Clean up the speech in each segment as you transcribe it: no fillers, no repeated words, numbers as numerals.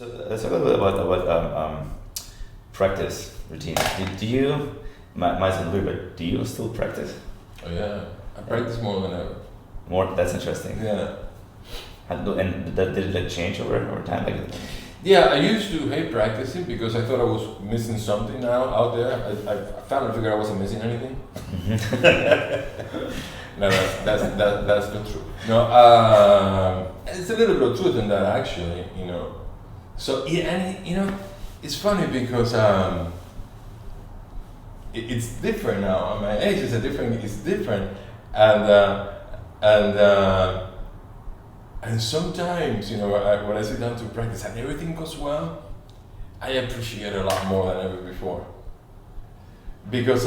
So let's talk a little bit about practice routine. Do you, might sound weird, but do you still practice? Oh yeah, I practice more than ever. More? That's interesting. Yeah. And did it like change over time? Like, Yeah, I used to hate practicing because I thought I was missing something now out there. I finally figured I wasn't missing anything. No, that's not true. No, it's a little bit of truth in that actually, you know. So yeah, and you know, it's funny because it's different now. My age is different, and and sometimes, you know, when I sit down to practice and everything goes well, I appreciate it a lot more than ever before. Because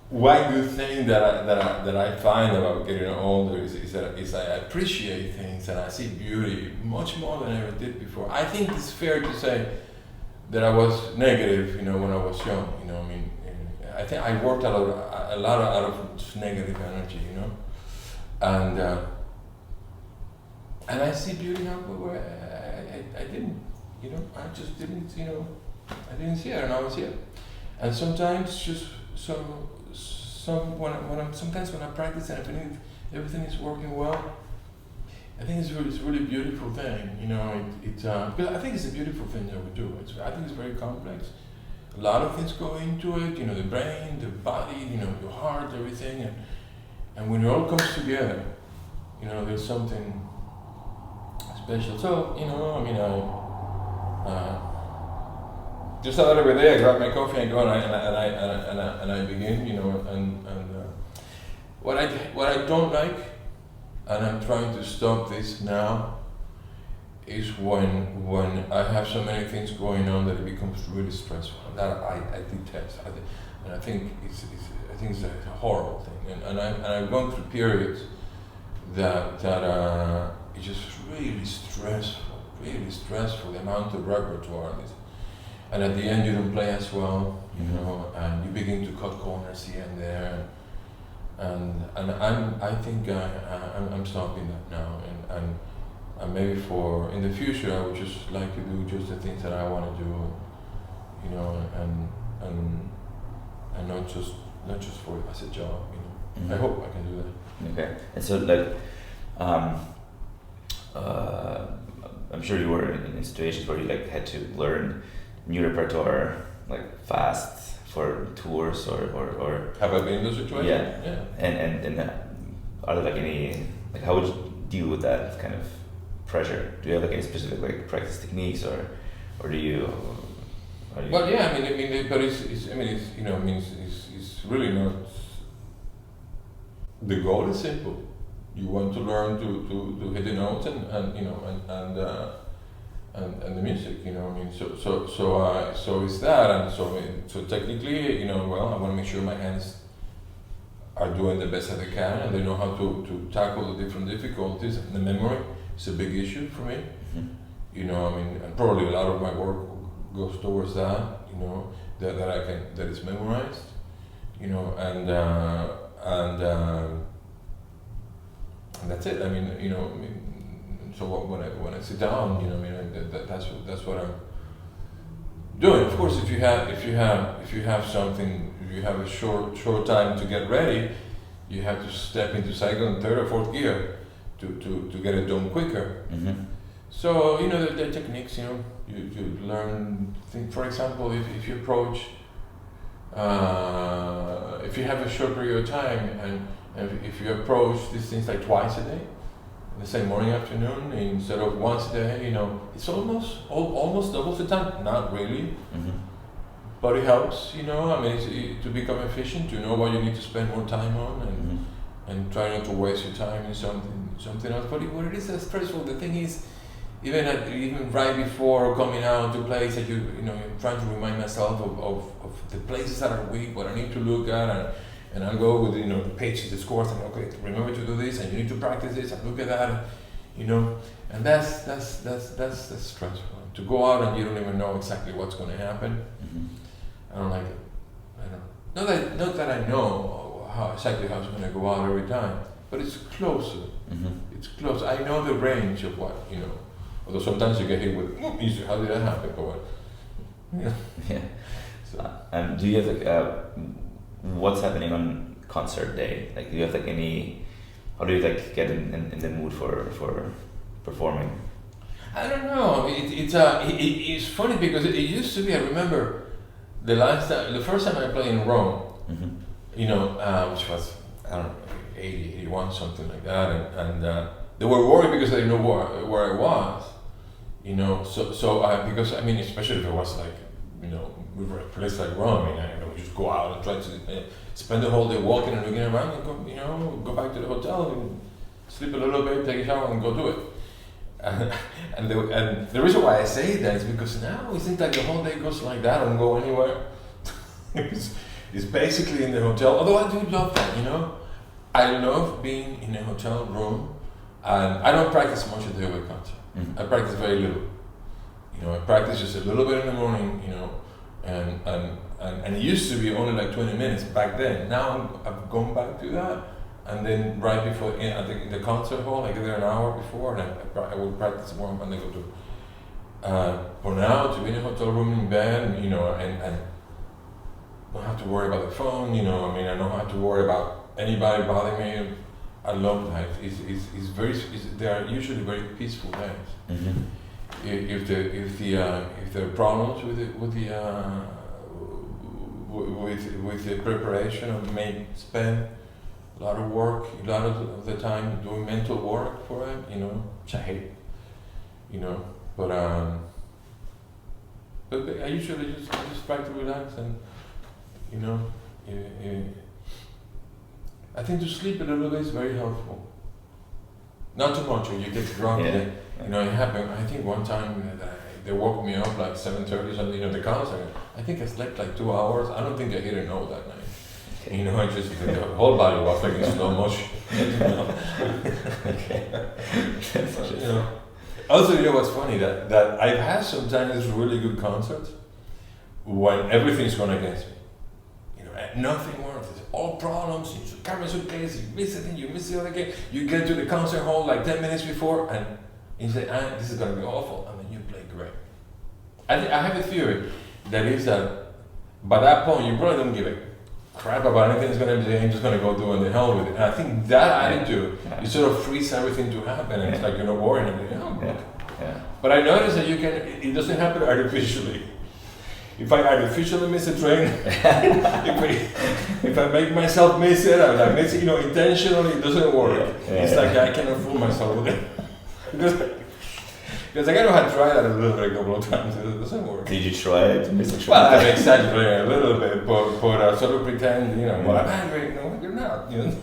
one good thing that I find about getting older is I appreciate things and I see beauty much more than I ever did before. I think it's fair to say that I was negative, you know, when I was young. You know, I mean, I think I worked a lot out of negative energy, you know. And I see beauty now where I didn't, you know, I just didn't, you know, I didn't see it, and I was here. And sometimes just sometimes when I practice and everything is working well, I think it's really beautiful thing, you know. Because I think it's a beautiful thing that we do. I think it's very complex. A lot of things go into it, you know, the brain, the body, you know, your heart, everything, and when it all comes together, you know, there's something special. So, you know, I mean, just about every day I grab my coffee and go and I begin, you know, and what I don't like, and I'm trying to stop this now, is when I have so many things going on that it becomes really stressful. That I detest. And I think it's a horrible thing. And I've gone through periods that it's just really stressful. The amount of repertoire is, and at the end you don't play as well, you know, and you begin to cut corners here and there. And I think I'm stopping that now, and maybe in the future I would just like to do just the things that I want to do, you know, and not just for as a job, you know. Mm-hmm. I hope I can do that. Okay, and so like, I'm sure you were in situations where you like had to learn new repertoire like fast for tours or have I been in those situations? Yeah. And are there like any, like, how would you deal with that kind of pressure? Do you have like any specific like practice techniques or do you? Well, yeah, I mean, but it's you know, I mean, it's really not. The goal is simple. You want to learn to hit the notes and you know and the music, you know, I mean, so it's that, and so technically, you know, well, I want to make sure my hands are doing the best that they can, and they know how to tackle the different difficulties. And the memory is a big issue for me. Mm-hmm. You know, I mean, and probably a lot of my work goes towards that, you know, that is memorized, you know, and that's it. I mean, you know, I mean, so when I sit down, you know, I mean, that's what I'm doing. Of course, if you have something, if you have a short time to get ready, you have to step into second, third, or fourth gear to get it done quicker. Mm-hmm. So, you know, the techniques, you know, you learn. For example, if you approach, if you have a short period of time, and if you approach these things like twice a day, the same morning, afternoon, instead of once a day, you know, it's almost doubles the time. Not really, but it helps, you know. I mean, to become efficient, you know what you need to spend more time on, and try not to waste your time in something else. But what it is that's stressful, the thing is, even right before coming out to place that you know, I'm trying to remind myself of the places that are weak, what I need to look at, and I'll go with, you know, the pages, the scores, and okay, remember to do this, and you need to practice this, and look at that, you know, and that's stressful. To go out and you don't even know exactly what's going to happen. I don't like it. Not that I know exactly how it's going to go out every time, but it's closer. It's close. I know the range of what, you know, Although sometimes you get hit with, how did that happen? But what? Yeah. Yeah. So, Do you have like what's happening on concert day? Like, do you have like any? How do you like get in the mood for performing? I don't know. It's funny because it used to be. I remember the first time I played in Rome. Mm-hmm. You know, which was I don't know, 80, 81, something like that, and they were worried because they didn't know where I was. You know, because I mean, especially if it was like, you know, we were a place like Rome. I mean, I would just go out and try to spend the whole day walking and looking around, and go, you know, go back to the hotel and sleep a little bit, take a shower, and go do it. And the reason why I say that is because now it seems like the whole day goes like that. I don't go anywhere. It's basically in the hotel. Although I do love that, you know. I love being in a hotel room, and I don't practice much at the Igor concert. Mm-hmm. I practice very little. You know, I practice just a little bit in the morning, you know, and it used to be only like 20 minutes back then. Now I've gone back to that, and then right before in the concert hall, I get there an hour before, and I will practice more, and then go to. For now, to be in a hotel room in bed, you know, and don't have to worry about the phone, you know. I mean, I don't have to worry about anybody bothering me. I love that. They are usually very peaceful days. Mm-hmm. If there are problems with the preparation, I may spend a lot of the time doing mental work for it, you know, which I hate, you know. But I usually just try to relax and, you know, I think to sleep a little bit is very helpful. Not too much, or you get drunk. Yeah. You know, it happened. I think one time they woke me up like 7:30 something. You know, the concert. I think I slept like 2 hours. I don't think I hit a note that night. Okay. You know, I just the whole body was like in slow motion. You know? Okay. But, you know. Also, you know what's funny that I've had sometimes really good concerts when everything's going against me. You know, nothing works. It's all problems. You carry a suitcase. You miss it, and you miss the other game. You get to the concert hall like 10 minutes before, and you say, "This is going to be awful," and then you play great. I have a theory that is that by that point you probably don't give a crap about anything that's going to be. I'm just going to go do and the hell with it. And I think that attitude, you sort of freeze everything to happen, and it's like you're not worrying about it. But I noticed that it doesn't happen artificially. If I artificially miss a train, if I make myself miss it, I miss it, you know, intentionally, it doesn't work. It's like I cannot fool myself with it. Because I kind of had tried that a little bit a couple of times, it doesn't work. Did you try it to miss a train? Well, I'm exaggerating a little bit, but sort of pretend, you know, well, I'm angry. No, you're not, you know.